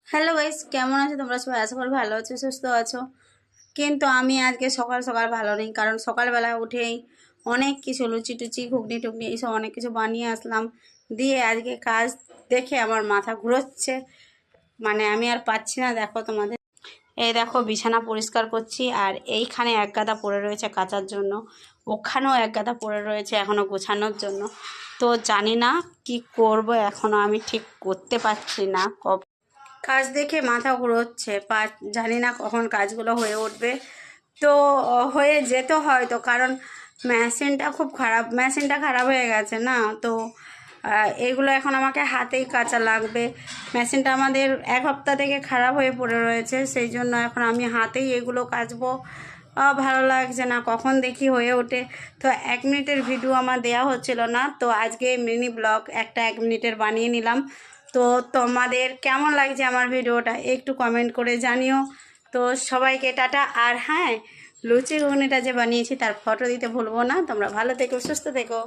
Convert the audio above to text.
Hello guys, কেমন আছো তোমরা সবাই? আশা করি ভালো আছো, সুস্থ আছো। কিন্তু আমি আজকে সকাল সকাল ভালো নেই, কারণ সকালবেলা উঠেই অনেক কিছু লুচি টুচি ঘুগনি টুগনি এইসব অনেক কিছু বানিয়ে আসলাম। দিয়ে আজকে কাজ দেখে আমার মাথা ঘুরোচ্ছে, মানে আমি আর পাচ্ছি না। দেখো তোমাদের, এই দেখো বিছানা পরিষ্কার করছি, আর এইখানে এক গাদা পড়ে রয়েছে কাচার জন্য, ওখানেও এক গাদা পড়ে রয়েছে এখনও গোছানোর জন্য। তো জানি না কি করব, এখনও আমি ঠিক করতে পারছি না। কাজ দেখে মাথা ঘুরোচ্ছে, জানি না কখন কাজগুলো হয়ে উঠবে। তো হয়ে যেতে হয়তো, কারণ মেশিনটা খারাপ হয়ে গেছে না। তো এগুলো এখন আমাকে হাতেই কাচা লাগবে। মেশিনটা আমাদের এক সপ্তাহ থেকে খারাপ হয়ে পড়ে রয়েছে, সেই জন্য এখন আমি হাতেই এগুলো কাচবো। ভালো লাগছে না, কখন দেখি হয়ে ওঠে। তো 1 মিনিটের ভিডিও আমার দেওয়া হচ্ছিল না, তো আজকে মিনি ব্লগ একটা 1 মিনিটের বানিয়ে নিলাম। তো তোমাদের কেমন লাগছে আমার ভিডিওটা একটু কমেন্ট করে জানিও। তো সবাইকে টাটা। আর হ্যাঁ, লুচি ঘুগনিটা যে বানিয়েছি তার ফটো দিতে ভুলবো না। তোমরা ভালো থেকো, সুস্থ থেকো।